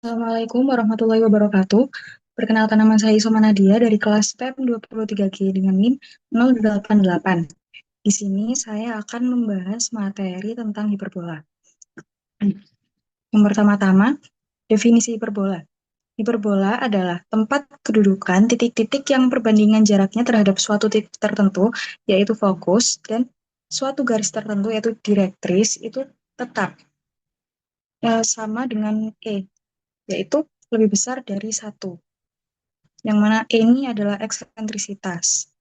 Assalamualaikum warahmatullahi wabarakatuh. Perkenalkan, nama saya Isoma Nadia dari kelas PEM 23G dengan NIM 088. Di sini saya akan membahas materi tentang hiperbola. Yang pertama-tama, definisi hiperbola. Hiperbola adalah tempat kedudukan titik-titik yang perbandingan jaraknya terhadap suatu titik tertentu, yaitu fokus, dan suatu garis tertentu, yaitu direktris, itu tetap sama dengan E, yaitu lebih besar dari 1. Yang mana E ini adalah eksentrisitas.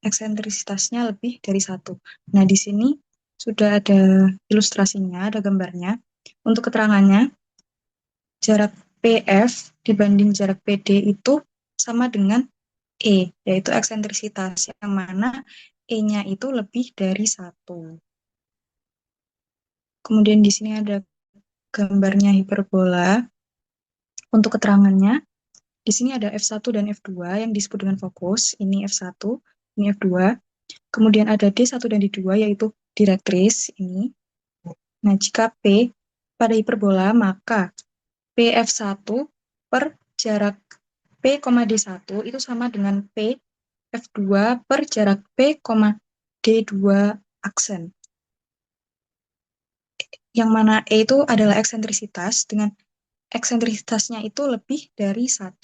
Eksentrisitasnya lebih dari 1. Nah, di sini sudah ada ilustrasinya, ada gambarnya. Untuk keterangannya, jarak PF dibanding jarak PD itu sama dengan E, yaitu eksentrisitas, yang mana E-nya itu lebih dari 1. Kemudian di sini ada gambarnya hiperbola. Untuk keterangannya, di sini ada F1 dan F2 yang disebut dengan fokus. Ini F1, ini F2. Kemudian ada D1 dan D2, yaitu direktris ini. Nah, jika P pada hiperbola, maka PF1 per jarak P, D1 itu sama dengan P F2 per jarak P, D2 aksen. Yang mana E itu adalah eksentrisitas, dengan eksentrisitasnya itu lebih dari 1.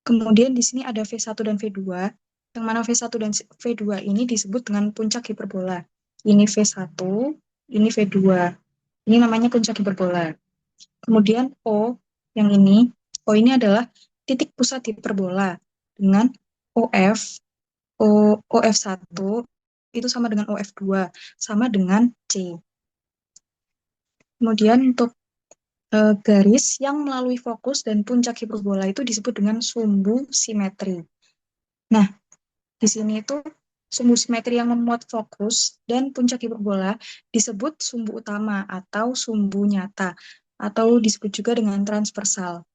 Kemudian di sini ada V1 dan V2, yang mana V1 dan V2 ini disebut dengan puncak hiperbola. Ini V1, ini V2. Ini namanya puncak hiperbola. Kemudian yang ini, O ini adalah titik pusat hiperbola dengan OF, OF1 itu sama dengan OF2, sama dengan C. Kemudian untuk garis yang melalui fokus dan puncak hiperbola itu disebut dengan sumbu simetri. Nah, di sini itu sumbu simetri yang memuat fokus dan puncak hiperbola disebut sumbu utama atau sumbu nyata, atau disebut juga dengan transversal.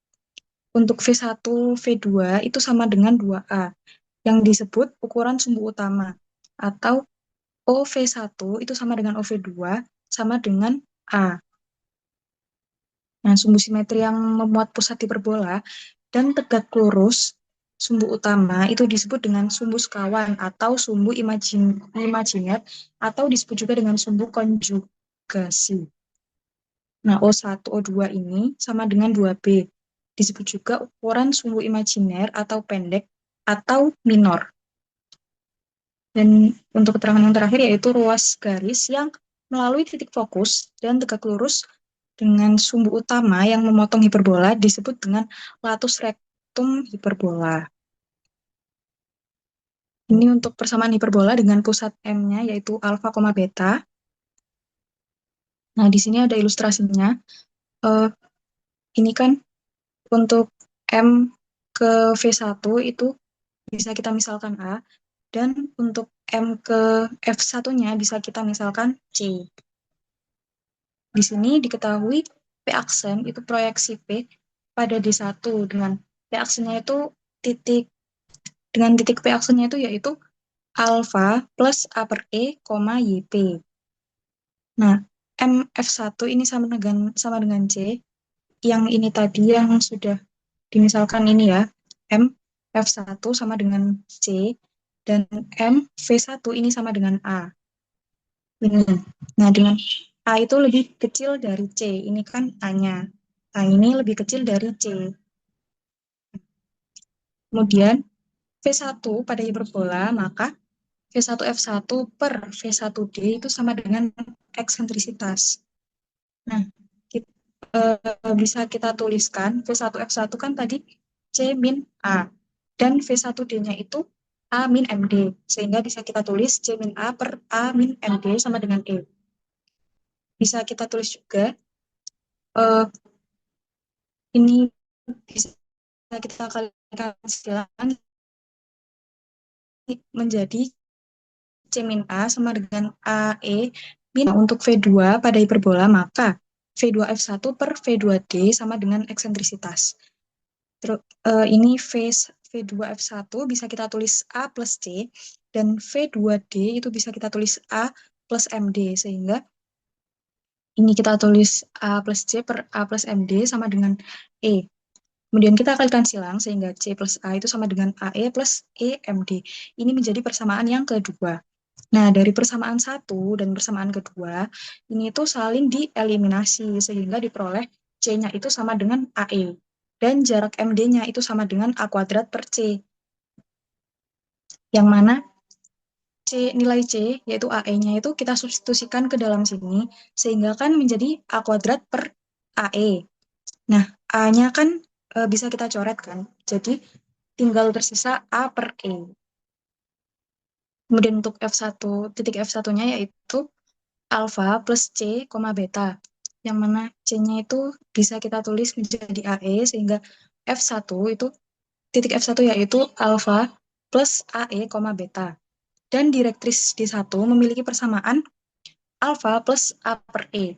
Untuk V1, V2 itu sama dengan 2A, yang disebut ukuran sumbu utama, atau OV1 itu sama dengan OV2, sama dengan A. Nah, sumbu simetri yang memuat pusat hiperbola dan tegak lurus sumbu utama itu disebut dengan sumbu sekawan atau sumbu imajiner, atau disebut juga dengan sumbu konjugasi. Nah, O1, O2 ini sama dengan 2B. Disebut juga ukuran sumbu imajiner atau pendek atau minor. Dan untuk keterangan yang terakhir yaitu ruas garis yang melalui titik fokus dan tegak lurus dengan sumbu utama yang memotong hiperbola disebut dengan latus rectum hiperbola. Ini untuk persamaan hiperbola dengan pusat M-nya yaitu alfa, beta. Nah, di sini ada ilustrasinya. Ini kan untuk M ke V1 itu bisa kita misalkan A, dan untuk M ke F1-nya bisa kita misalkan C. Di sini diketahui P aksen itu proyeksi P pada D1 dengan P aksennya itu titik P aksennya itu yaitu alfa plus A per E, YP. Nah, MF1 ini sama dengan C, yang ini tadi yang sudah dimisalkan ini ya, MF1 sama dengan C, dan MV1 ini sama dengan A. Ini. Nah, dengan A itu lebih kecil dari C, ini kan A-nya. A ini lebih kecil dari C. Kemudian V1 pada hiperbola, maka V1 F1 per V1 D itu sama dengan eksentrisitas. Nah, bisa kita tuliskan V1 F1 kan tadi C min A, dan V1 D-nya itu A min MD, sehingga bisa kita tulis C min A per A min MD sama dengan E. Bisa kita tulis juga, eh, ini bisa kita kalikan silang menjadi C min A sama dengan AE min. Untuk V2 pada hiperbola, maka V2 F1 per V2 D sama dengan eksentrisitas. Terus ini V2 F1 bisa kita tulis A plus C, dan V2 D itu bisa kita tulis A plus MD, sehingga Ini kita tulis A plus C per A plus MD sama dengan E. Kemudian kita kalikan silang sehingga C plus A itu sama dengan AE plus EMD. Ini menjadi persamaan yang kedua. Nah, dari persamaan satu dan persamaan kedua, ini itu saling dieliminasi sehingga diperoleh C-nya itu sama dengan AE. Dan jarak MD-nya itu sama dengan A kuadrat per C. Yang mana nilai C, yaitu AE-nya itu kita substitusikan ke dalam sini, sehingga kan menjadi A kuadrat per AE. Nah, A-nya kan bisa kita coret kan. Jadi, tinggal tersisa A per E. Kemudian untuk F1, titik F1-nya yaitu alfa plus C, beta. Yang mana C-nya itu bisa kita tulis menjadi AE, sehingga F1 itu, titik F1 yaitu alfa plus AE, beta. Dan direktris D1 memiliki persamaan alfa plus A per E.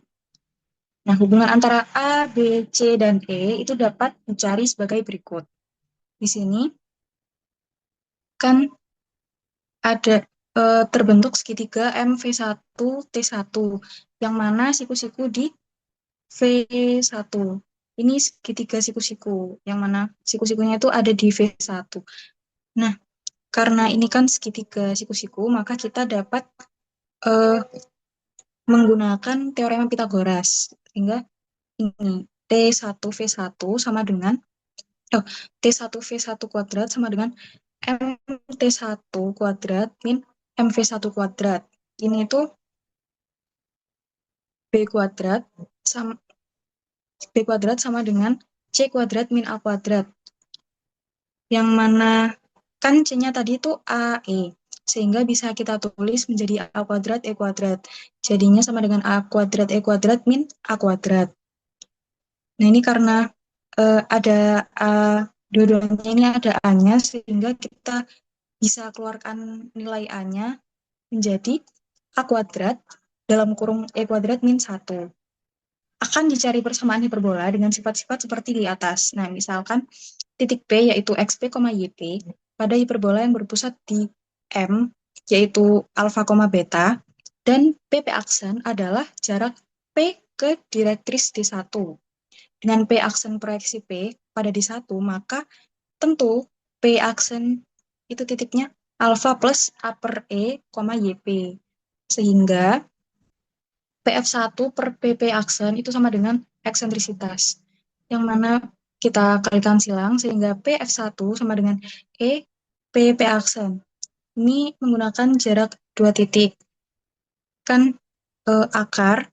Nah, hubungan antara A, B, C, dan E itu dapat dicari sebagai berikut. Di sini kan ada terbentuk segitiga MV1T1, yang mana siku-siku di V1. Ini segitiga siku-siku, yang mana siku-sikunya itu ada di V1. Nah, karena ini kan segitiga siku-siku, maka kita dapat eh, menggunakan teorema Pitagoras. Sehingga ini T1V1 sama dengan T1V1 kuadrat sama dengan MT1 kuadrat min MV1 kuadrat. Ini tuh B kuadrat sama B kuadrat sama dengan C kuadrat min A kuadrat. Yang mana kan C-nya tadi itu AE. Sehingga bisa kita tulis menjadi A kuadrat E kuadrat. Jadinya sama dengan A kuadrat E kuadrat min A kuadrat. Nah, ini karena ada A, dua-duanya ini ada A-nya, sehingga kita bisa keluarkan nilai A-nya menjadi A kuadrat dalam kurung E kuadrat min 1. Akan dicari persamaan hiperbola dengan sifat-sifat seperti di atas. Nah, misalkan titik P yaitu XP, YP pada hiperbola yang berpusat di M yaitu alfa, beta, dan PP aksen adalah jarak P ke direktris D1. Dengan P aksen proyeksi P pada D1, maka tentu P aksen itu titiknya alfa plus A per E, YP. Sehingga PF1 per PP aksen itu sama dengan eksentrisitas. Yang mana kita kalikan silang sehingga PF1 sama dengan E PP aksen. Ini menggunakan jarak dua titik. Kan akar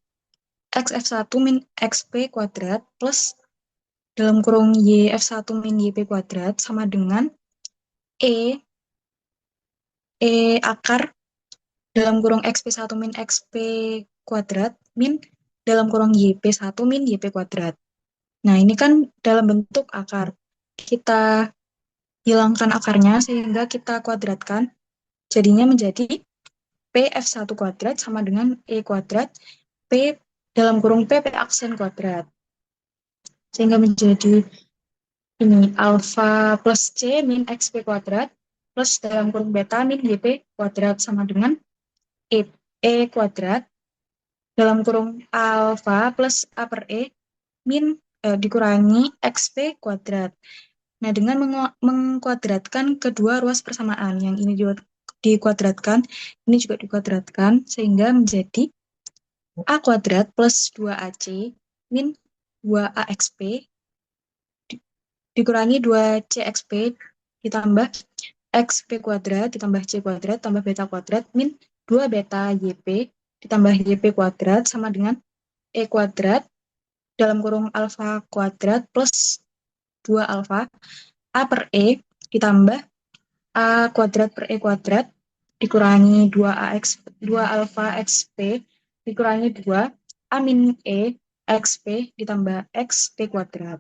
XF1 min XP kuadrat plus dalam kurung YF1 min YP kuadrat sama dengan E akar dalam kurung XP1 min XP kuadrat min dalam kurung YP1 min YP kuadrat. Nah, ini kan dalam bentuk akar. Kita hilangkan akarnya sehingga kita kuadratkan. Jadinya menjadi PF1 kuadrat sama dengan E kuadrat P dalam kurung PP aksen kuadrat. Sehingga menjadi ini alfa plus C min XP kuadrat plus dalam kurung beta min YP kuadrat sama dengan E kuadrat dalam kurung alfa plus A per E min dikurangi XP kuadrat. Nah, dengan mengkuadratkan kedua ruas persamaan, yang ini juga dikuadratkan, ini juga dikuadratkan, sehingga menjadi A kuadrat plus 2AC min 2AXP dikurangi 2CXP ditambah XP kuadrat ditambah C kuadrat tambah beta kuadrat min 2 beta YP ditambah YP kuadrat sama dengan E kuadrat dalam kurung alfa kuadrat plus 2 alfa A per E ditambah A kuadrat per E kuadrat dikurangi 2 alfa XP dikurangi 2 A min E XP ditambah XP kuadrat.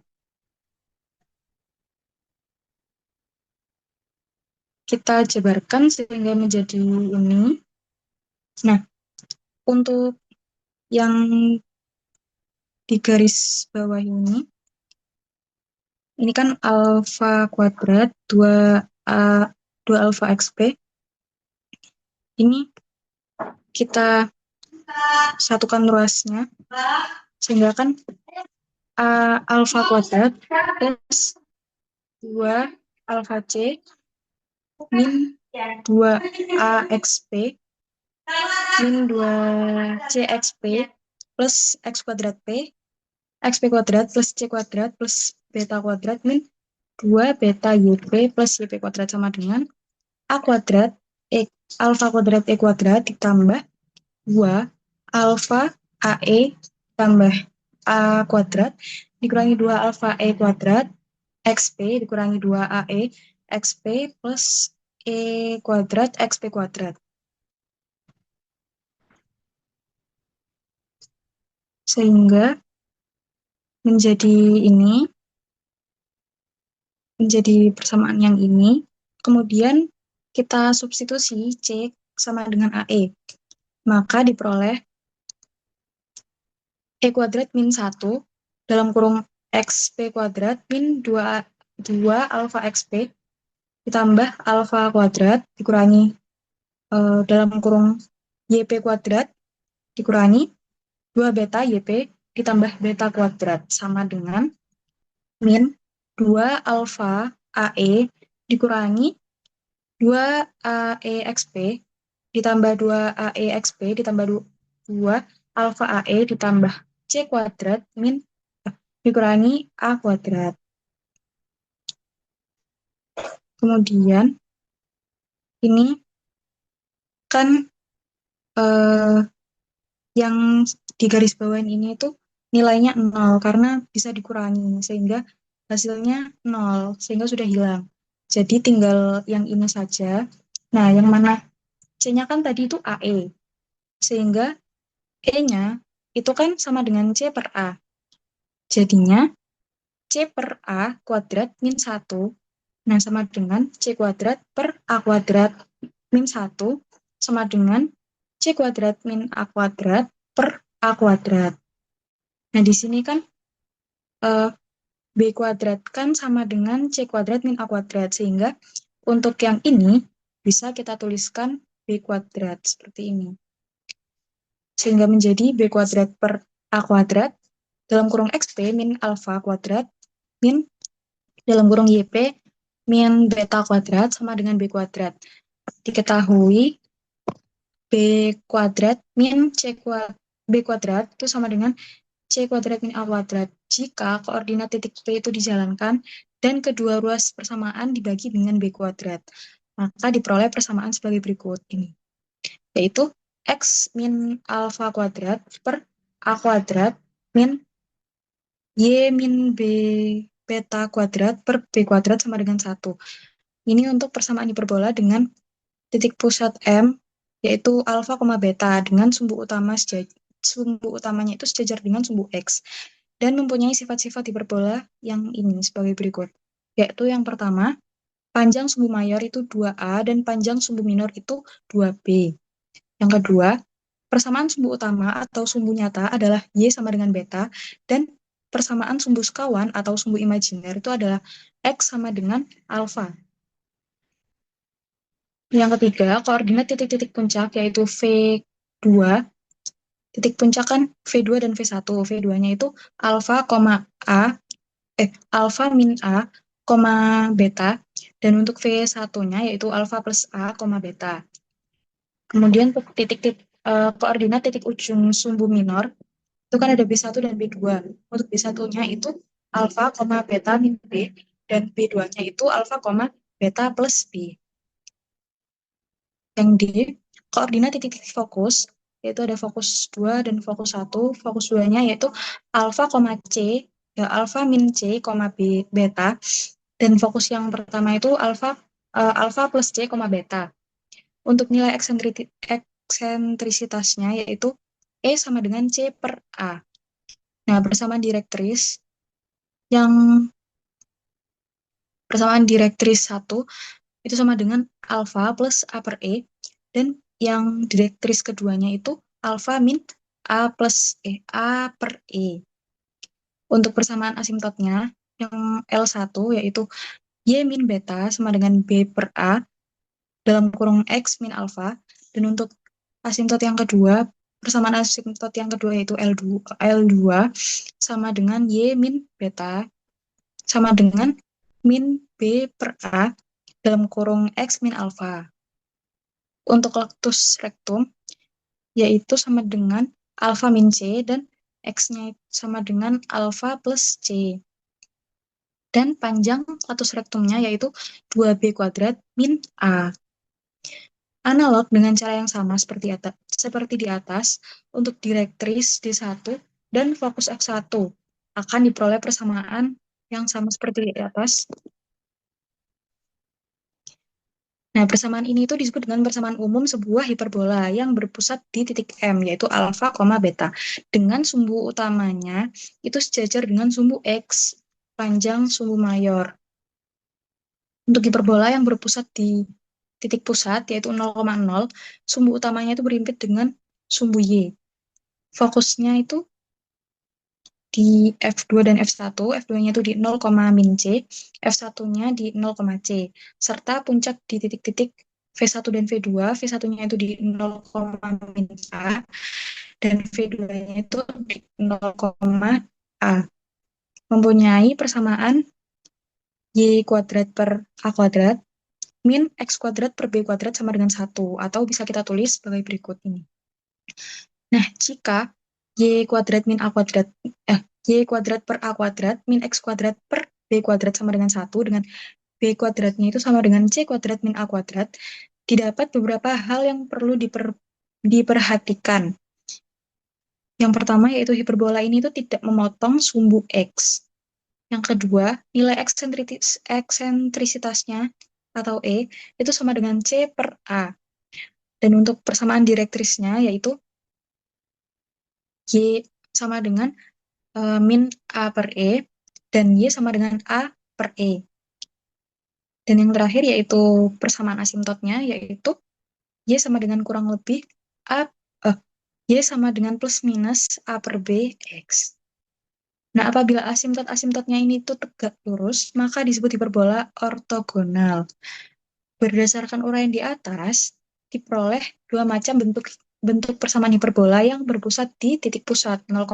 Kita jabarkan sehingga menjadi ini. Nah, untuk yang di garis bawah ini kan alfa kuadrat 2 alfa XP. Ini kita satukan ruasnya, sehingga kan alfa kuadrat plus 2 alfa C min 2 AXP min 2 CXP plus X kuadrat P, XP kuadrat plus C kuadrat plus beta kuadrat min 2 beta YP plus YP kuadrat sama dengan A kuadrat alfa kuadrat E kuadrat ditambah 2 alfa AE tambah A kuadrat dikurangi 2 alfa E kuadrat XP dikurangi 2 AE XP plus E kuadrat XP kuadrat. Sehingga menjadi persamaan yang ini. Kemudian kita substitusi C sama dengan AE. Maka diperoleh E kuadrat min 1 dalam kurung XP kuadrat min 2 alfa XP ditambah alfa kuadrat dikurangi dalam kurung YP kuadrat dikurangi 2 beta YP ditambah beta kuadrat sama dengan min 2 alfa AE dikurangi 2 AEXP ditambah 2 AEXP ditambah 2 alfa AE ditambah C kuadrat min dikurangi A kuadrat. Kemudian ini kan yang di garis bawah ini itu nilainya 0 karena bisa dikurangi sehingga hasilnya 0 sehingga sudah hilang. Jadi tinggal yang ini saja. Nah, yang mana C-nya kan tadi itu AE. Sehingga E-nya itu kan sama dengan C per A. Jadinya C per A kuadrat min 1. Nah, sama dengan C kuadrat per A kuadrat min 1 sama dengan C kuadrat min A kuadrat per A kuadrat. Nah, di sini kan B kuadrat kan sama dengan C kuadrat min A kuadrat. Sehingga untuk yang ini bisa kita tuliskan B kuadrat seperti ini. Sehingga menjadi B kuadrat per A kuadrat dalam kurung XP min alfa kuadrat min dalam kurung YP min beta kuadrat sama dengan B kuadrat. Diketahui B kuadrat min B kuadrat itu sama dengan C kuadrat min A kuadrat jika koordinat titik P itu dijalankan dan kedua ruas persamaan dibagi dengan B kuadrat. Maka diperoleh persamaan sebagai berikut ini. Yaitu X min alfa kuadrat per A kuadrat min Y min B beta kuadrat per B kuadrat sama dengan 1. Ini untuk persamaan hiperbola dengan titik pusat M, yaitu alfa, beta, dengan sumbu utamanya itu sejajar dengan sumbu X. Dan mempunyai sifat-sifat hiperbola yang ini sebagai berikut. Yaitu yang pertama, panjang sumbu mayor itu 2A dan panjang sumbu minor itu 2B. Yang kedua, persamaan sumbu utama atau sumbu nyata adalah Y sama dengan beta, dan persamaan sumbu sekawan atau sumbu imajiner itu adalah X sama dengan alfa. Yang ketiga, koordinat titik-titik puncak yaitu V2. Titik puncak kan V2 dan V1. V2-nya itu alfa, alfa min A, beta. Dan untuk V1-nya yaitu alfa plus A, beta. Kemudian koordinat titik ujung sumbu minor itu kan ada B1 dan B2. Untuk B1-nya itu alfa, beta min B, dan B2-nya itu alfa, beta plus B. Yang D, koordinat titik-titik fokus, yaitu ada fokus 2 dan fokus 1. Fokus 2-nya yaitu alfa, C, ya alfa min C, B, beta. Dan fokus yang pertama itu alfa plus C, beta. Untuk nilai eksentrisitasnya yaitu E sama dengan C per A. Nah, persamaan direktris 1 itu sama dengan alfa plus A per E, dan yang direktris keduanya itu alfa min A plus A per E. Untuk persamaan asimptotnya, yang L1 yaitu Y min beta sama dengan B per A dalam kurung X min alfa, dan untuk asimptot yang kedua persamaan asimtot yang kedua yaitu L2 sama dengan Y min beta sama dengan min B per A dalam kurung X min alpha. Untuk lactus rectum, yaitu sama dengan alpha min C dan X-nya sama dengan alpha plus C. Dan panjang lactus rectumnya yaitu 2B kuadrat min A. Analog dengan cara yang sama seperti di atas, untuk direktris D1 dan fokus F1 akan diperoleh persamaan yang sama seperti di atas. Nah, persamaan ini itu disebut dengan persamaan umum sebuah hiperbola yang berpusat di titik M, yaitu alfa, beta. Dengan sumbu utamanya itu sejajar dengan sumbu X, panjang sumbu mayor. Untuk hiperbola yang berpusat di titik pusat, yaitu 0,0, sumbu utamanya itu berhimpit dengan sumbu Y. Fokusnya itu di F2 dan F1, F2-nya itu di 0, min C, F1-nya di 0, C, serta puncak di titik-titik V1 dan V2, V1-nya itu di 0, min A, dan V2-nya itu di 0, A. Mempunyai persamaan Y kuadrat per A kuadrat, min X kuadrat per B kuadrat sama dengan 1, atau bisa kita tulis sebagai berikut ini. Nah, jika Y kuadrat min A kuadrat, Y kuadrat per A kuadrat min X kuadrat per B kuadrat sama dengan 1, dengan B kuadratnya itu sama dengan C kuadrat min A kuadrat, didapat beberapa hal yang perlu diperhatikan. Yang pertama yaitu hiperbola ini itu tidak memotong sumbu X. Yang kedua, nilai eksentrisitasnya atau E itu sama dengan C per A. Dan untuk persamaan direktrisnya yaitu Y sama dengan min A per E, dan Y sama dengan A per E. Dan yang terakhir yaitu persamaan asimtotnya, yaitu Y sama dengan kurang lebih A, Y sama dengan plus minus A per B X. Nah, apabila asimtot-asimtotnya ini tuh tegak lurus, maka disebut hiperbola ortogonal. Berdasarkan uraian di atas, diperoleh dua macam bentuk persamaan hiperbola yang berpusat di titik pusat 0,0,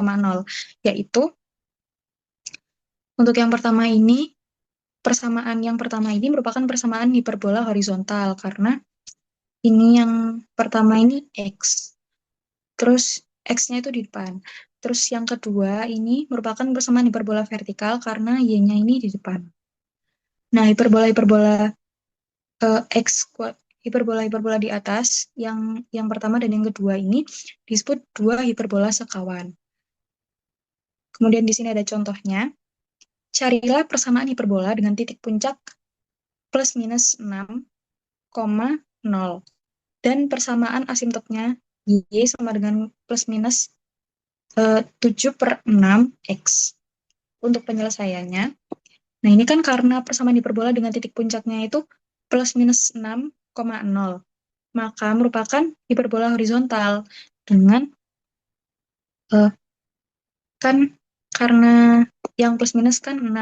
yaitu untuk yang pertama ini, persamaan yang pertama ini merupakan persamaan hiperbola horizontal, karena ini yang pertama ini X, terus X-nya itu di depan. Terus yang kedua ini merupakan persamaan hiperbola vertikal karena Y-nya ini di depan. Nah, hiperbola-hiperbola hiperbola-hiperbola di atas, yang pertama dan yang kedua ini disebut dua hiperbola sekawan. Kemudian di sini ada contohnya. Carilah persamaan hiperbola dengan titik puncak plus minus 6, 0. Dan persamaan asimtotnya Y sama dengan plus minus 7 per 6 X. Untuk penyelesaiannya, nah ini kan karena persamaan hiperbola dengan titik puncaknya itu plus minus 6, 0, maka merupakan hiperbola horizontal dengan kan karena yang plus minus kan 6.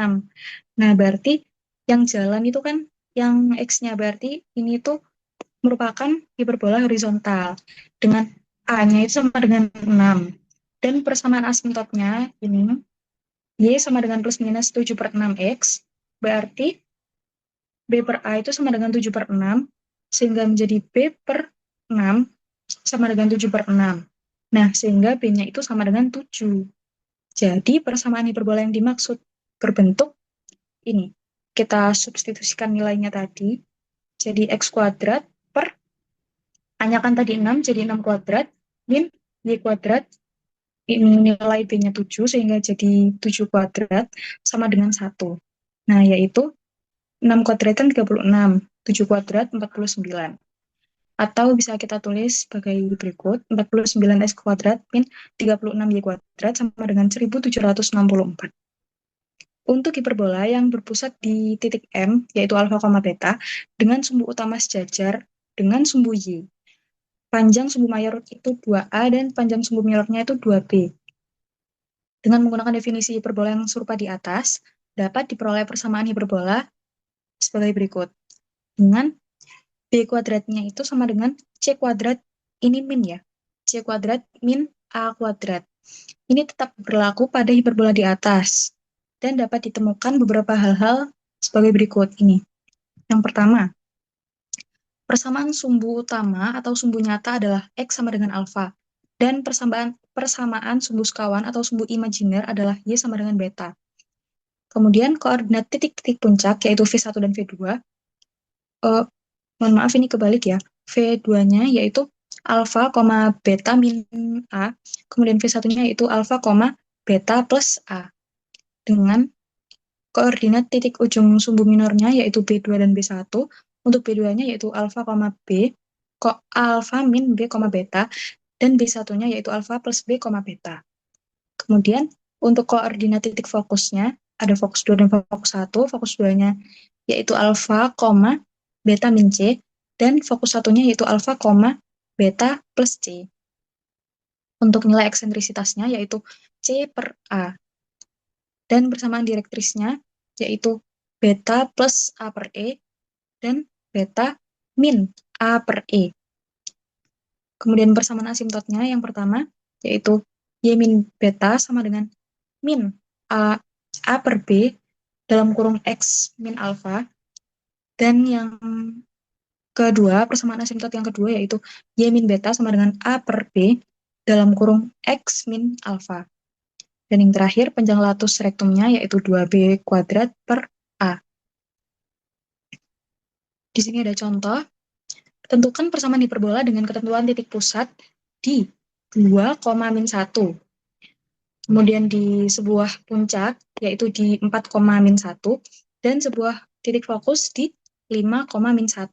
Nah, berarti yang jalan itu kan yang X-nya, berarti ini tuh merupakan hiperbola horizontal dengan A-nya itu sama dengan 6. Dan persamaan asimtotnya ini Y sama dengan plus minus 7 per 6X, berarti B per A itu sama dengan 7 per 6, sehingga menjadi B per 6 sama dengan 7 per 6. Nah, sehingga B-nya itu sama dengan 7. Jadi, persamaan hiperbola yang dimaksud berbentuk ini. Kita substitusikan nilainya tadi. Jadi, X kuadrat per, A-nya kan tadi 6, jadi 6 kuadrat, min Y kuadrat, ini nilai B-nya 7, sehingga jadi 7 kuadrat, sama dengan 1. Nah, yaitu 6 kuadrat kan 36, 7 kuadrat 49. Atau bisa kita tulis sebagai berikut, 49 X kuadrat min 36 Y kuadrat sama dengan 1764. Untuk hiperbola yang berpusat di titik M, yaitu alfa, beta, dengan sumbu utama sejajar dengan sumbu Y. Panjang sumbu mayor itu 2A dan panjang sumbu minornya itu 2B. Dengan menggunakan definisi hiperbola yang serupa di atas, dapat diperoleh persamaan hiperbola sebagai berikut. Dengan B kuadratnya itu sama dengan C kuadrat, ini min ya. C kuadrat min A kuadrat. Ini tetap berlaku pada hiperbola di atas dan dapat ditemukan beberapa hal-hal sebagai berikut ini. Yang pertama, persamaan sumbu utama atau sumbu nyata adalah X sama dengan alfa. Dan persamaan sumbu sekawan atau sumbu imajiner adalah Y sama dengan beta. Kemudian koordinat titik-titik puncak, yaitu V1 dan V2. Mohon maaf, ini kebalik ya. V2-nya yaitu alfa, beta min A. Kemudian V1-nya yaitu alfa, beta plus A. Dengan koordinat titik ujung sumbu minornya yaitu B2 dan B1. Untuk B2-nya yaitu alfa, B, alfa min B, beta. Dan B1-nya yaitu alfa plus B, beta. Kemudian untuk koordinat titik fokusnya ada fokus 2 dan fokus 1. Fokus 2-nya yaitu alfa, beta min C. Dan fokus 1-nya yaitu alfa, beta plus C. Untuk nilai eksentrisitasnya yaitu C per A. Dan bersamaan direktrisnya yaitu beta plus A per E dan beta min A per E. Kemudian persamaan asimptotnya yang pertama yaitu Y min beta sama dengan min A per B dalam kurung X min alfa. Dan yang kedua, persamaan asimptot yang kedua yaitu Y min beta sama dengan A per B dalam kurung X min alfa. Dan yang terakhir, panjang latus rektumnya yaitu 2B kuadrat per A. Di sini ada contoh. Tentukan persamaan hiperbola dengan ketentuan titik pusat di 2, min 1. Kemudian di sebuah puncak, yaitu di 4, min 1. Dan sebuah titik fokus di 5, min 1.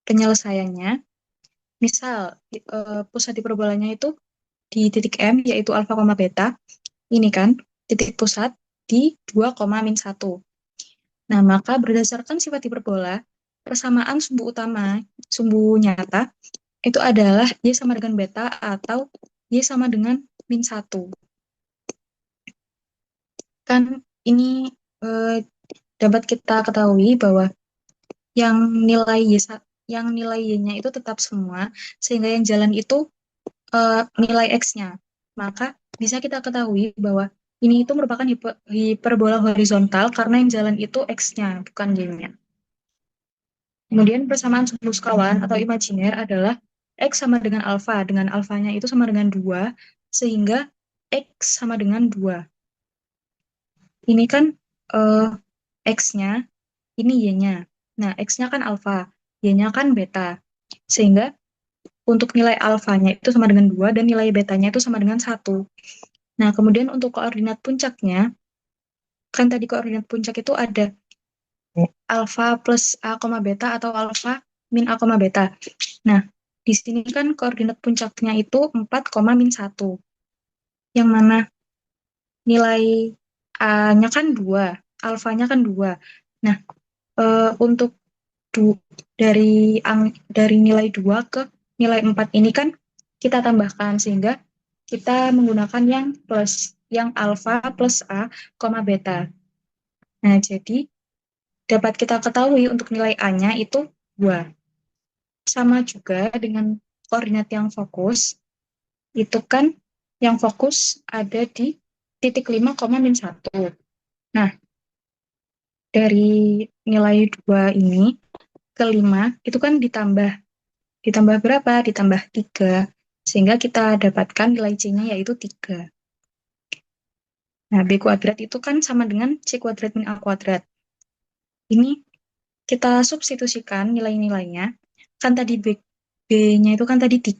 Penyelesaiannya, misal pusat hiperbolanya itu di titik M, yaitu alfa, beta. Ini kan, titik pusat di 2, min 1. Nah, maka berdasarkan sifat hiperbola, persamaan sumbu utama, sumbu nyata, itu adalah Y sama dengan beta atau Y sama dengan min 1. Kan ini dapat kita ketahui bahwa yang nilai Y-nya itu tetap semua, sehingga yang jalan itu nilai X-nya. Maka bisa kita ketahui bahwa ini itu merupakan hiperbola horizontal karena yang jalan itu X-nya, bukan Y-nya. Kemudian persamaan sumbu sekawan atau imajiner adalah X sama dengan alfa. Dengan alfanya itu sama dengan 2, sehingga X sama dengan 2. Ini kan X-nya, ini Y-nya. Nah, X-nya kan alfa, Y-nya kan beta. Sehingga untuk nilai alfanya itu sama dengan 2 dan nilai betanya itu sama dengan 1. Nah, kemudian untuk koordinat puncaknya, kan tadi koordinat puncak itu ada alfa plus A, beta atau alfa min A, beta. Nah, di sini kan koordinat puncaknya itu 4, min 1. Yang mana nilai A-nya kan 2, alfanya kan 2. Nah, untuk dari nilai 2 ke nilai 4 ini kan kita tambahkan sehingga kita menggunakan yang plus, yang alfa plus A, beta. Nah, jadi dapat kita ketahui untuk nilai A-nya itu 2. Sama juga dengan koordinat yang fokus, itu kan yang fokus ada di titik 5, min 1. Nah, dari nilai 2 ini ke 5, itu kan ditambah berapa? Ditambah 3. Sehingga kita dapatkan nilai C-nya yaitu 3. Nah, B kuadrat itu kan sama dengan C kuadrat min A kuadrat. Ini kita substitusikan nilai-nilainya. Kan tadi B-nya itu kan tadi 3.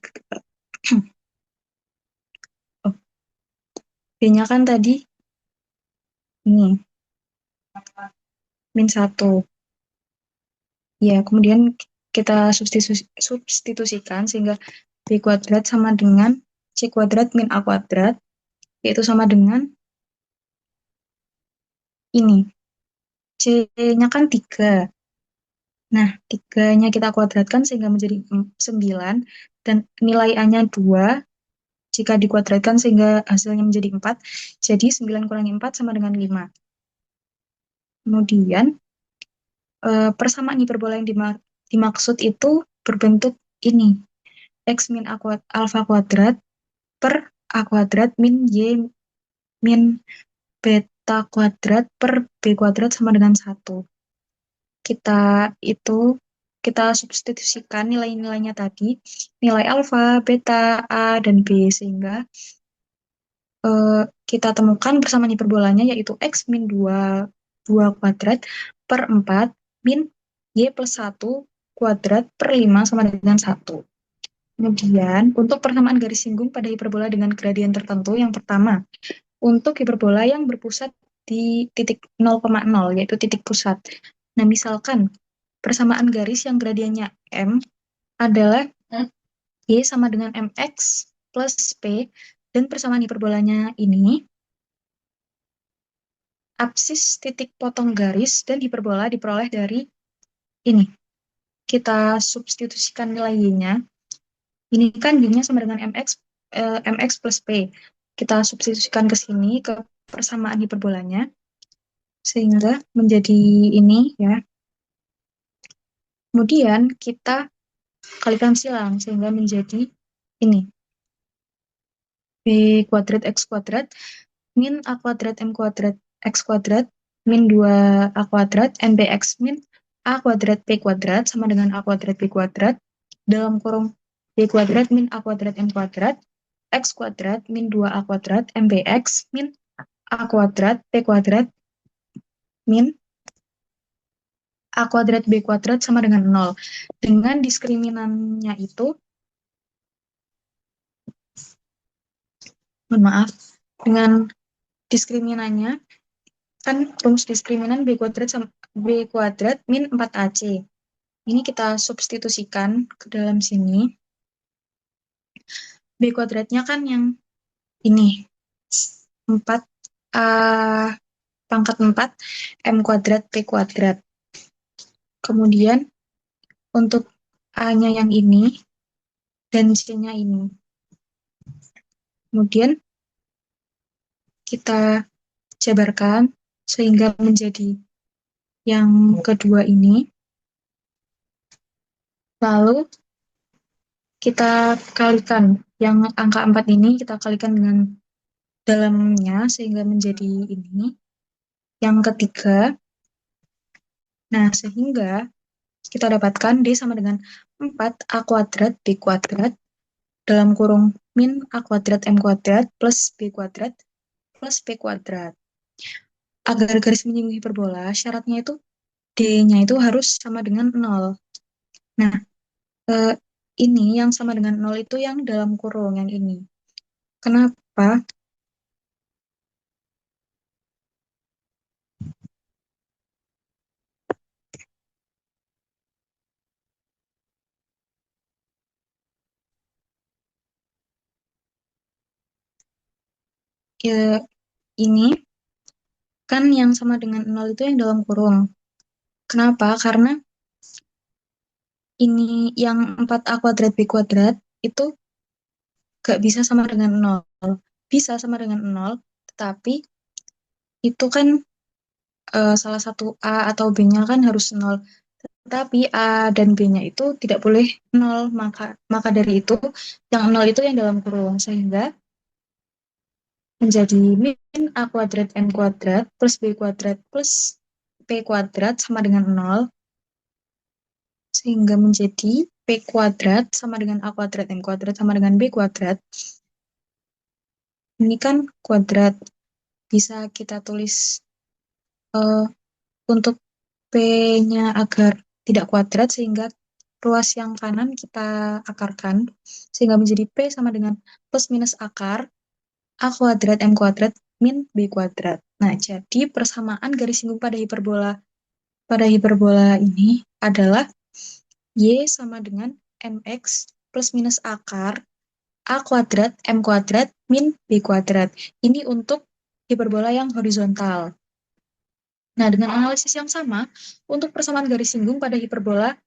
Oh, B-nya kan tadi ini, min 1. Ya, kemudian kita substitusikan sehingga B kuadrat sama dengan C kuadrat min A kuadrat, yaitu sama dengan ini. C-nya kan 3. Nah, 3-nya kita kuadratkan sehingga menjadi 9, dan nilai A-nya 2, jika dikuadratkan sehingga hasilnya menjadi 4, jadi 9 kurangi 4 sama dengan 5. Kemudian, persamaan hiperbola yang dimaksud itu berbentuk ini. X min alfa kuadrat per A kuadrat min Y min beta kuadrat per B kuadrat sama dengan 1. Kita itu, kita substitusikan nilai-nilainya tadi, nilai alfa, beta, A, dan B, sehingga kita temukan persamaan hiperbolanya yaitu X min 2 kuadrat per 4 min Y plus 1 kuadrat per 5 sama dengan 1. Kemudian, untuk persamaan garis singgung pada hiperbola dengan gradien tertentu, yang pertama, untuk hiperbola yang berpusat di titik 0,0, yaitu titik pusat. Nah, misalkan persamaan garis yang gradiennya M adalah Y sama dengan MX plus P, dan persamaan hiperbolanya ini, absis titik potong garis dan hiperbola diperoleh dari ini. Kita substitusikan nilai Y-nya. Ini kan Y-nya sama dengan MX plus P. Kita substitusikan ke sini, ke persamaan hiperbolanya, sehingga menjadi ini ya. Kemudian kita kalikan silang, sehingga menjadi ini. B kuadrat X kuadrat min A kuadrat M kuadrat X kuadrat min 2A kuadrat MBX min A kuadrat P kuadrat sama dengan A kuadrat B kuadrat dalam kurung B kuadrat min A kuadrat M kuadrat X kuadrat min 2A kuadrat MBX min A kuadrat P kuadrat min A kuadrat B kuadrat sama dengan 0. Dengan diskriminannya itu, mohon maaf, dengan diskriminannya, kan rumus diskriminan B kuadrat sama B kuadrat min 4AC. Ini kita substitusikan ke dalam sini. B kuadratnya kan yang ini, 4A pangkat 4 M kuadrat P kuadrat. Kemudian untuk A-nya yang ini dan C-nya ini. Kemudian kita jabarkan sehingga menjadi yang kedua ini. Lalu kita kalikan yang angka 4 ini, kita kalikan dengan dalamnya sehingga menjadi ini. Yang ketiga, nah sehingga kita dapatkan D sama dengan 4A kuadrat B kuadrat dalam kurung min A kuadrat M kuadrat plus B kuadrat plus P kuadrat. Agar garis menyinggung hiperbola, syaratnya itu D-nya itu harus sama dengan 0. Nah, ini yang sama dengan 0 itu yang dalam kurung, yang ini. Kenapa? Ya, ini kan yang sama dengan 0 itu yang dalam kurung. Kenapa? Karena ini yang 4A kuadrat B kuadrat itu gak bisa sama dengan 0. Bisa sama dengan 0, tetapi itu kan salah satu A atau B-nya kan harus 0. Tetapi A dan B-nya itu tidak boleh 0. Maka dari itu, yang 0 itu yang dalam kurung. Sehingga menjadi min A kuadrat M kuadrat plus B kuadrat plus P kuadrat sama dengan 0. Sehingga menjadi P kuadrat sama dengan A kuadrat M kuadrat sama dengan B kuadrat. Ini kan kuadrat. Bisa kita tulis untuk P-nya agar tidak kuadrat, sehingga ruas yang kanan kita akarkan, sehingga menjadi P sama dengan plus minus akar A kuadrat M kuadrat min B kuadrat. Nah, jadi persamaan garis singgung pada hiperbola ini adalah Y sama dengan MX plus minus akar A kuadrat M kuadrat min B kuadrat. Ini untuk hiperbola yang horizontal. Nah, dengan analisis yang sama, untuk persamaan garis singgung pada hiperbola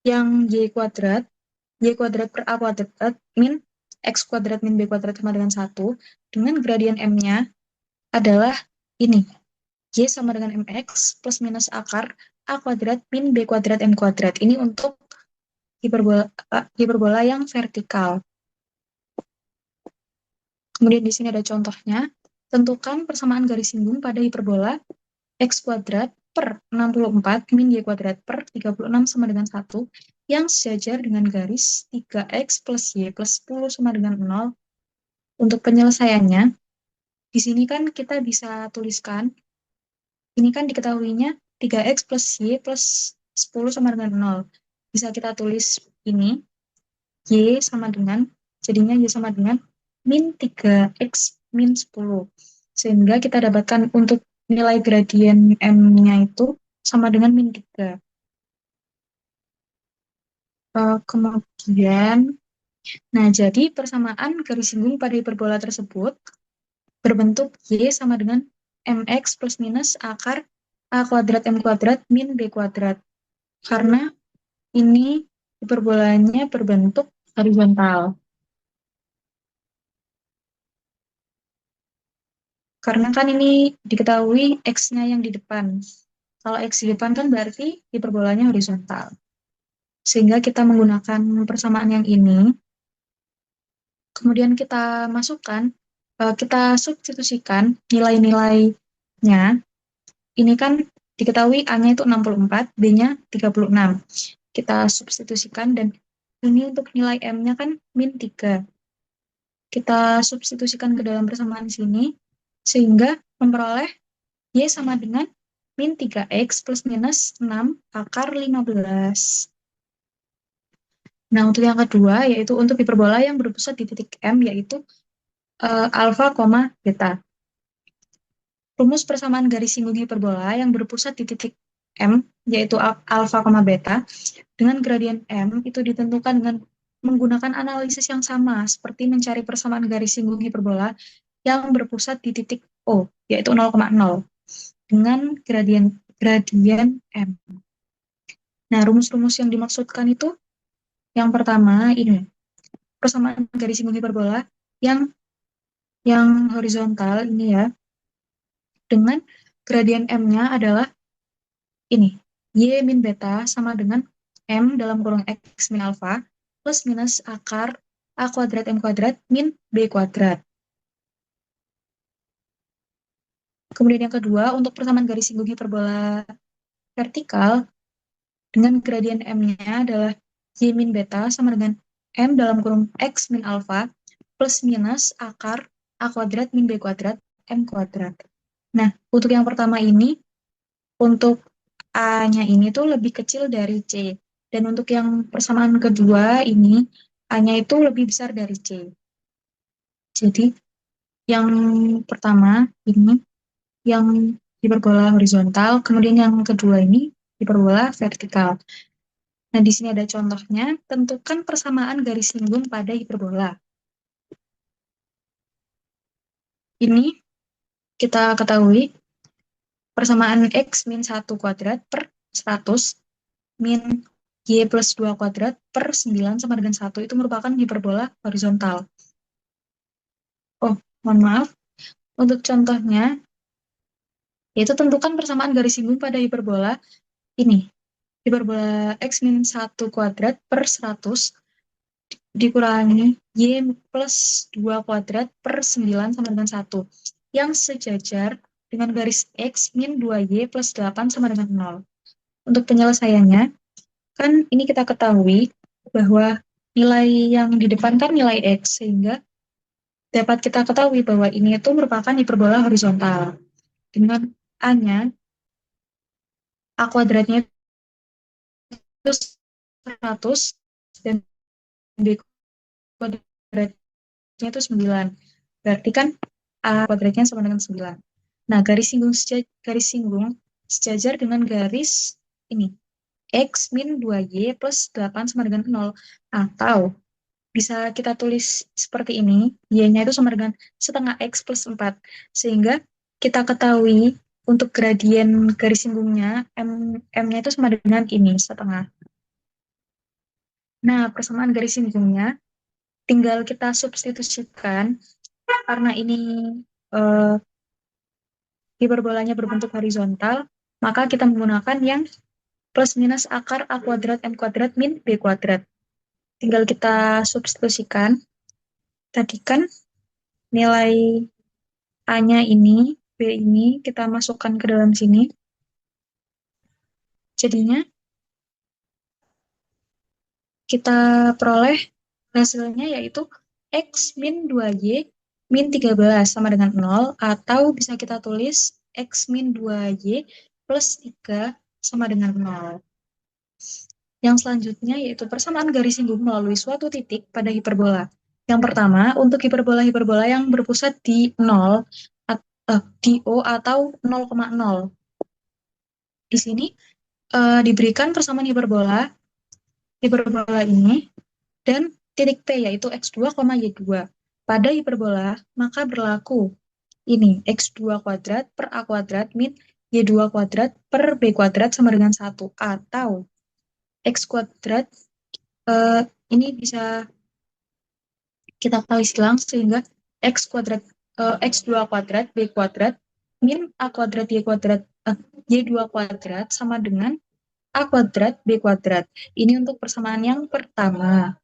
yang Y kuadrat per A kuadrat min X kuadrat min B kuadrat sama dengan 1, dengan gradien M-nya adalah ini, Y sama dengan MX plus minus akar A kuadrat min B kuadrat M kuadrat. Ini untuk hiperbola yang vertikal. Kemudian di sini ada contohnya. Tentukan persamaan garis singgung pada hiperbola x kuadrat per 64 min y kuadrat per 36 sama dengan 1 yang sejajar dengan garis 3x plus y plus 10 sama dengan 0. Untuk penyelesaiannya, di sini kan kita bisa tuliskan, ini kan diketahuinya 3x plus y plus 10 sama dengan 0. Bisa kita tulis ini, y sama dengan, jadinya y sama dengan min 3x min 10. Sehingga kita dapatkan untuk nilai gradien M-nya itu sama dengan min 3. Kemudian, nah jadi persamaan garis singgung pada hiperbola tersebut berbentuk Y sama dengan MX plus minus akar A kuadrat M kuadrat min B kuadrat. Karena ini hiperbolanya berbentuk horizontal. Karena kan ini diketahui X-nya yang di depan. Kalau X di depan kan berarti hiperbolanya horizontal. Sehingga kita menggunakan persamaan yang ini, kemudian kita masukkan, kita substitusikan nilai-nilainya. Ini kan diketahui A-nya itu 64, B-nya 36. Kita substitusikan dan ini untuk nilai M-nya kan min 3. Kita substitusikan ke dalam persamaan sini, sehingga memperoleh Y sama dengan min 3X plus minus 6 akar 15. Nah, untuk yang kedua, yaitu untuk hiperbola yang berpusat di titik M, yaitu alfa, beta. Rumus persamaan garis singgung hiperbola yang berpusat di titik M, yaitu alfa, beta, dengan gradien M itu ditentukan dengan menggunakan analisis yang sama, seperti mencari persamaan garis singgung hiperbola yang berpusat di titik O, yaitu 0,0, dengan gradien M. Nah, rumus-rumus yang dimaksudkan itu, yang pertama ini, persamaan garis singgung hiperbola yang horizontal ini ya, dengan gradien M-nya adalah ini, Y min beta sama dengan M dalam kurung X min alfa plus minus akar A kuadrat M kuadrat min B kuadrat. Kemudian yang kedua, untuk persamaan garis singgung hiperbola vertikal dengan gradien M-nya adalah Y min beta sama dengan M dalam kurung X min alfa plus minus akar A kuadrat min B kuadrat M kuadrat. Nah, untuk yang pertama ini, untuk A-nya ini tuh lebih kecil dari C. Dan untuk yang persamaan kedua ini, A-nya itu lebih besar dari C. Jadi, yang pertama ini, yang hiperbola horizontal, kemudian yang kedua ini, hiperbola vertikal. Nah, di sini ada contohnya, tentukan persamaan garis singgung pada hiperbola. Ini kita ketahui persamaan X min 1 kuadrat per 100 min Y plus 2 kuadrat per 9 sama dengan 1 itu merupakan hiperbola horizontal. Oh, mohon maaf. Untuk contohnya, yaitu tentukan persamaan garis singgung pada hiperbola ini. Hiperbola X min 1 kuadrat per 100 dikurangi Y plus 2 kuadrat per 9 sama dengan 1. Yang sejajar dengan garis X min 2Y plus 8 sama dengan 0. Untuk penyelesaiannya, kan ini kita ketahui bahwa nilai yang di depan kan nilai X, sehingga dapat kita ketahui bahwa ini itu merupakan hiperbola horizontal. Dengan A-nya, A kuadratnya itu 100, dan B kuadratnya itu 9. Berarti kan A kuadratnya sama dengan 9. Nah, garis singgung sejajar dengan garis ini. X min 2Y plus 8 sama dengan 0. Atau bisa kita tulis seperti ini, Y-nya itu sama dengan setengah X plus 4. Sehingga kita ketahui untuk gradien garis singgungnya, M-nya itu sama dengan ini, setengah. Nah, persamaan garis singgungnya tinggal kita substitusikan, karena ini hiperbolanya berbentuk horizontal, maka kita menggunakan yang plus minus akar A kuadrat M kuadrat min B kuadrat. tinggal kita substitusikan. Tadi kan nilai A-nya ini, B ini kita masukkan ke dalam sini. Jadinya kita peroleh hasilnya yaitu X min 2Y min 13 sama dengan 0, atau bisa kita tulis X min 2Y plus 3 sama dengan 0. Yang selanjutnya yaitu persamaan garis singgung melalui suatu titik pada hiperbola. Yang pertama, untuk hiperbola-hiperbola yang berpusat di 0, di O atau 0,0. Di sini diberikan persamaan hiperbola ini dan titik P yaitu X2, Y2. Pada hiperbola, maka berlaku ini X2 kuadrat per A kuadrat min Y2 kuadrat per B kuadrat sama dengan 1. Atau X kuadrat eh, ini bisa kita kali silang sehingga X2 kuadrat B kuadrat min A kuadrat Y2 kuadrat sama dengan A kuadrat B kuadrat. Ini untuk persamaan yang pertama.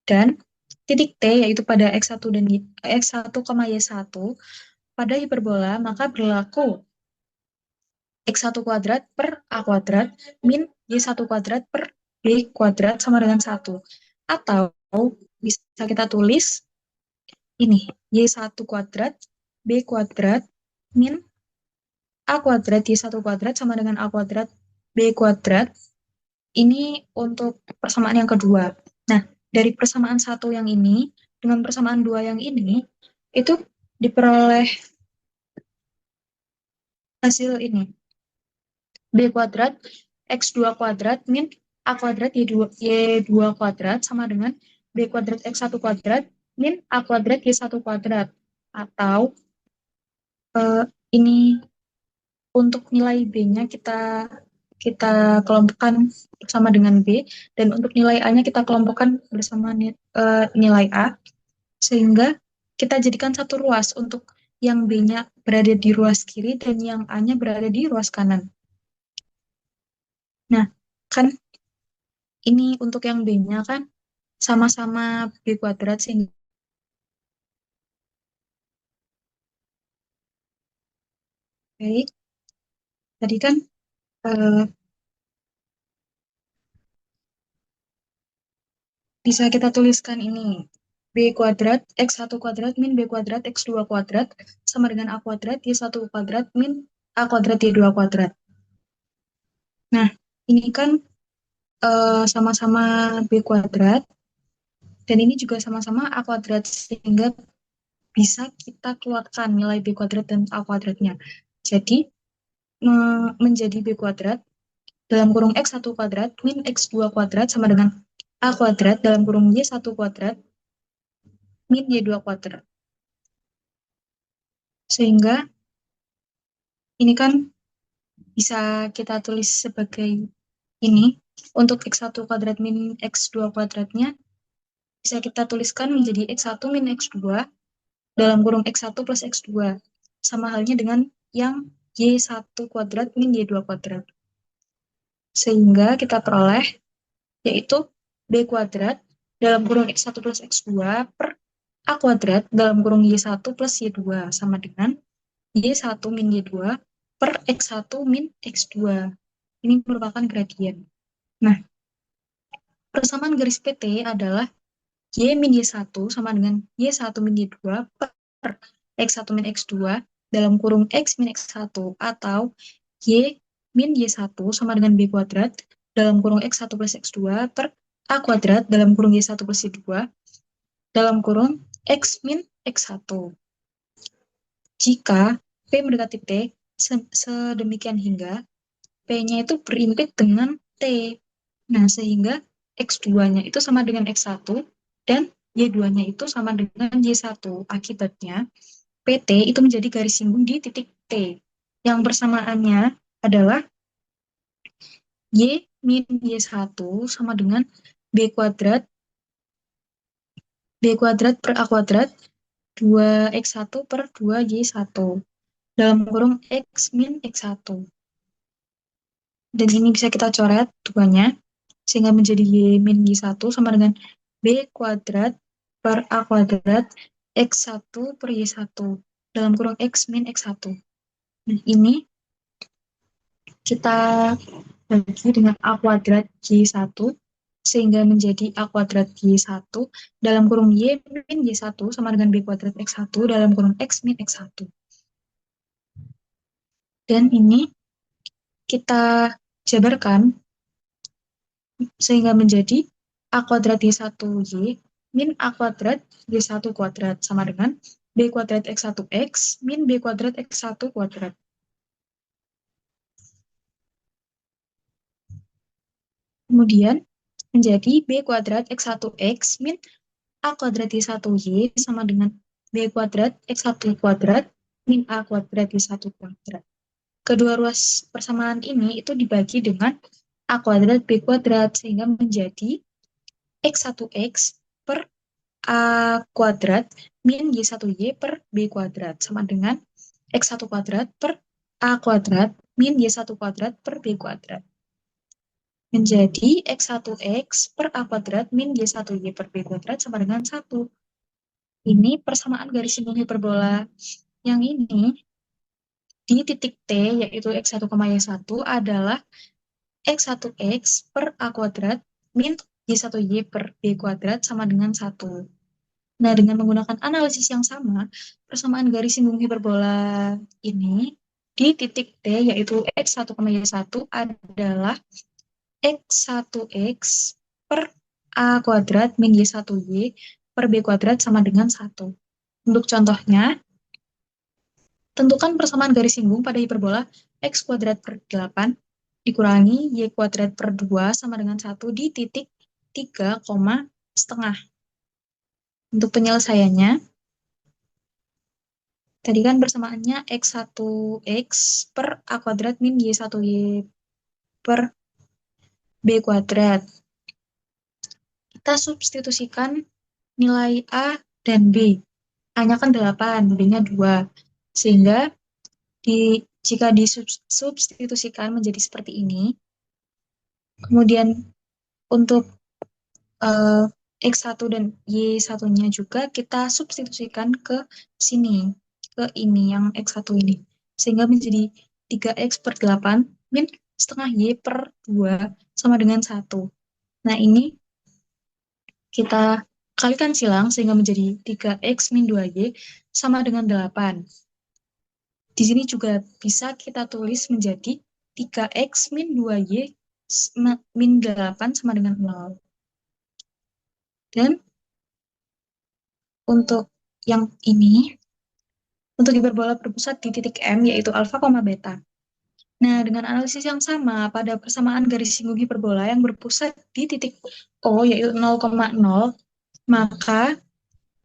Dan titik T yaitu pada X1 dan X1, Y1 pada hiperbola maka berlaku X1 kuadrat per A kuadrat min Y1 kuadrat per B kuadrat sama dengan 1. Atau bisa kita tulis ini Y1 kuadrat B kuadrat min A kuadrat Y1 kuadrat sama dengan A kuadrat B kuadrat. Ini untuk persamaan yang kedua. Nah, dari persamaan satu yang ini dengan persamaan dua yang ini, itu diperoleh hasil ini. B kuadrat X2 kuadrat min A kuadrat Y2 kuadrat sama dengan B kuadrat X1 kuadrat min A kuadrat Y1 kuadrat. Atau ini untuk nilai B-nya kita kelompokkan bersama dengan B, dan untuk nilai A-nya kita kelompokkan bersama nilai A, sehingga kita jadikan satu ruas untuk yang B-nya berada di ruas kiri dan yang A-nya berada di ruas kanan. Nah, kan ini untuk yang B-nya kan sama-sama B kuadrat, sehingga baik, tadi kan eh, bisa kita tuliskan ini. B kuadrat X1 kuadrat min B kuadrat X2 kuadrat sama dengan A kuadrat Y1 kuadrat min A kuadrat Y2 kuadrat. Nah, ini kan sama-sama B kuadrat, dan ini juga sama-sama A kuadrat, sehingga bisa kita keluarkan nilai B kuadrat dan A kuadratnya. Jadi, menjadi B kuadrat dalam kurung X1 kuadrat min X2 kuadrat sama dengan A kuadrat dalam kurung Y1 kuadrat min Y2 kuadrat. Sehingga ini kan bisa kita tulis sebagai ini. Untuk X1 kuadrat min X2 kuadratnya bisa kita tuliskan menjadi X1 min X2 dalam kurung X1 plus X2. Sama halnya dengan yang Y1 kuadrat min Y2 kuadrat. Sehingga kita peroleh yaitu B kuadrat dalam kurung X1 plus X2 per A kuadrat dalam kurung Y1 plus Y2 sama dengan Y1 min Y2 per X1 min X2. Ini merupakan gradien. Nah, persamaan garis PT adalah Y min Y1 sama dengan Y1 min Y2 per X1 min X2 dalam kurung X min X1, atau Y min Y1 sama dengan B kuadrat dalam kurung X1 plus X2 per A kuadrat dalam kurung Y1 plus Y2 dalam kurung X min X1. Jika P mendekati T sedemikian hingga P-nya itu berimpit dengan T. Nah, sehingga X2-nya itu sama dengan X1 dan Y2-nya itu sama dengan Y1. Akibatnya, PT itu menjadi garis singgung di titik T. Yang persamaannya adalah Y min Y1 sama dengan B kuadrat per A kuadrat 2X1 per 2Y1 dalam kurung X min X1. Dan ini bisa kita coret duanya. sehingga menjadi Y min Y1 sama dengan B kuadrat per A kuadrat X1 per Y1 dalam kurung X min X1. Nah, ini kita bagi dengan A kuadrat Y1 sehingga menjadi A kuadrat Y1 dalam kurung Y min Y1 sama dengan B kuadrat X1 dalam kurung X min X1. Dan ini kita jabarkan sehingga menjadi A kuadrat Y1Y min A kuadrat Y1 kuadrat sama dengan B kuadrat X1X min B kuadrat X1 kuadrat. Kemudian menjadi B kuadrat X1X min A kuadrat Y1Y sama dengan B kuadrat X1 kuadrat min A kuadrat Y1 kuadrat. Kedua ruas persamaan ini itu dibagi dengan A kuadrat B kuadrat sehingga menjadi X1X per A kuadrat min Y1Y per B kuadrat sama dengan X1 kuadrat per A kuadrat min Y1 kuadrat per B kuadrat. Menjadi X1X per A kuadrat min Y1Y per B kuadrat sama dengan 1. Ini persamaan garis singgung hiperbola yang ini di titik T, yaitu X1, Y1 adalah X1X per A kuadrat min Y1Y per B kuadrat sama dengan 1. Nah, dengan menggunakan analisis yang sama, persamaan garis singgung hiperbola ini di titik T, yaitu X1, Y1 adalah X1X per A kuadrat min Y1Y per B kuadrat sama dengan 1. Untuk contohnya, tentukan persamaan garis singgung pada hiperbola X kuadrat per 8 dikurangi Y kuadrat per 2 sama dengan 1 di titik 3, setengah. Untuk penyelesaiannya, tadi kan persamaannya X1X per A kuadrat min Y1Y per B kuadrat. Kita substitusikan nilai A dan B. A-nya kan 8, B-nya 2. Sehingga jika disubstitusikan menjadi seperti ini, kemudian untuk X1 dan Y1-nya juga kita substitusikan ke sini, ke ini, yang X1 ini. Sehingga menjadi 3X per 8 min setengah Y per 2 sama dengan 1. Nah, ini kita kalikan silang sehingga menjadi 3X min 2Y sama dengan 8. Di sini juga bisa kita tulis menjadi 3X min 2Y min 8 sama dengan 0. Dan untuk yang ini, untuk hiperbola berpusat di titik M, yaitu alfa, beta. Nah, dengan analisis yang sama, pada persamaan garis singgung hiperbola yang berpusat di titik O, yaitu 0,0, maka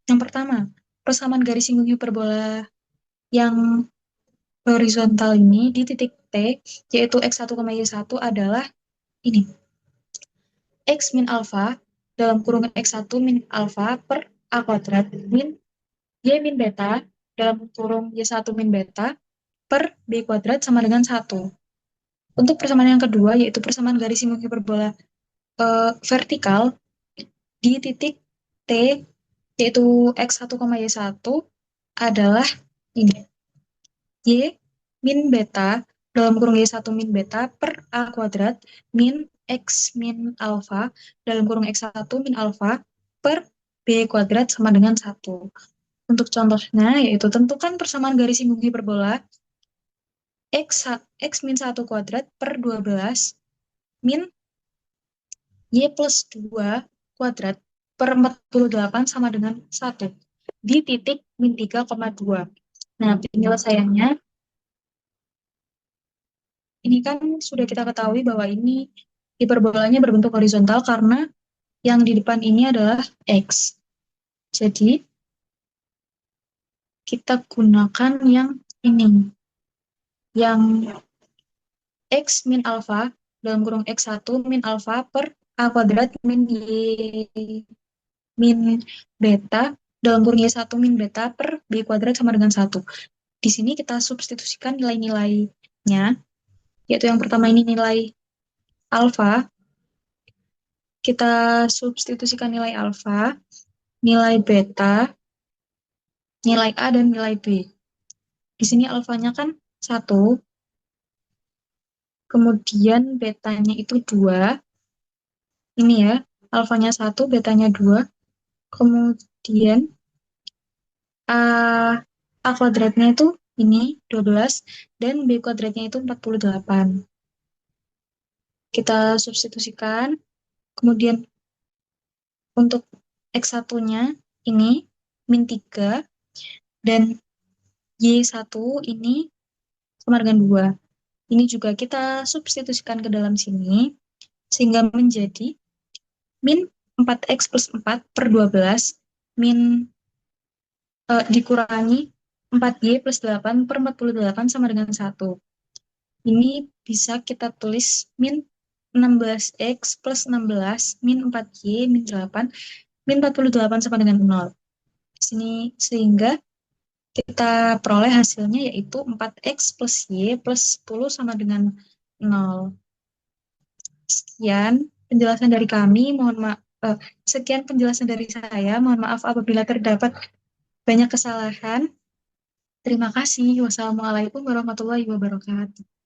yang pertama, persamaan garis singgung hiperbola yang horizontal ini di titik T, yaitu X1, Y1 adalah ini. X min alfa dalam kurung X1 min alfa per A kuadrat min Y min beta dalam kurung Y1 min beta per B kuadrat sama dengan 1. Untuk persamaan yang kedua, yaitu persamaan garis singgung hiperbola vertikal di titik T, yaitu X1, Y1 adalah ini. Y min beta dalam kurung Y1 min beta per A kuadrat min X min alfa dalam kurung X1 min alfa per B kuadrat sama dengan 1. Untuk contohnya, yaitu tentukan persamaan garis singgung hiperbola X min 1 kuadrat per 12 min Y plus 2 kuadrat per 48 sama dengan 1 di titik min 3,2. Nah, penyelesaiannya ini kan sudah kita ketahui bahwa ini hiperbolanya berbentuk horizontal karena yang di depan ini adalah X. Jadi, kita gunakan yang ini. Yang X min alfa dalam kurung X1 min alfa per A kuadrat min Y min beta dalam kurung Y1 min beta per B kuadrat sama dengan 1. Di sini kita substitusikan nilai-nilainya, yaitu yang pertama ini nilai alfa Kita substitusikan nilai alfa, nilai beta, nilai A, dan nilai B. Di sini alfanya kan 1, kemudian betanya itu 2. Ini ya, alfanya 1, betanya 2. Kemudian A, A kuadratnya itu ini 12, dan B kuadratnya itu 48. Kita substitusikan, kemudian untuk X1-nya ini min 3, dan Y1 ini sama dengan 2. Ini juga kita substitusikan ke dalam sini, sehingga menjadi min 4X plus 4 per 12 min dikurangi 4Y plus 8 per 48 sama dengan 1. Ini bisa kita tulis min 16X plus 16 min 4Y min 8 min 48 sama dengan 0. Di sini sehingga kita peroleh hasilnya yaitu 4X plus Y plus 10 sama dengan 0. Sekian penjelasan dari kami. Sekian penjelasan dari saya. Mohon maaf apabila terdapat banyak kesalahan. Terima kasih. Wassalamualaikum warahmatullahi wabarakatuh.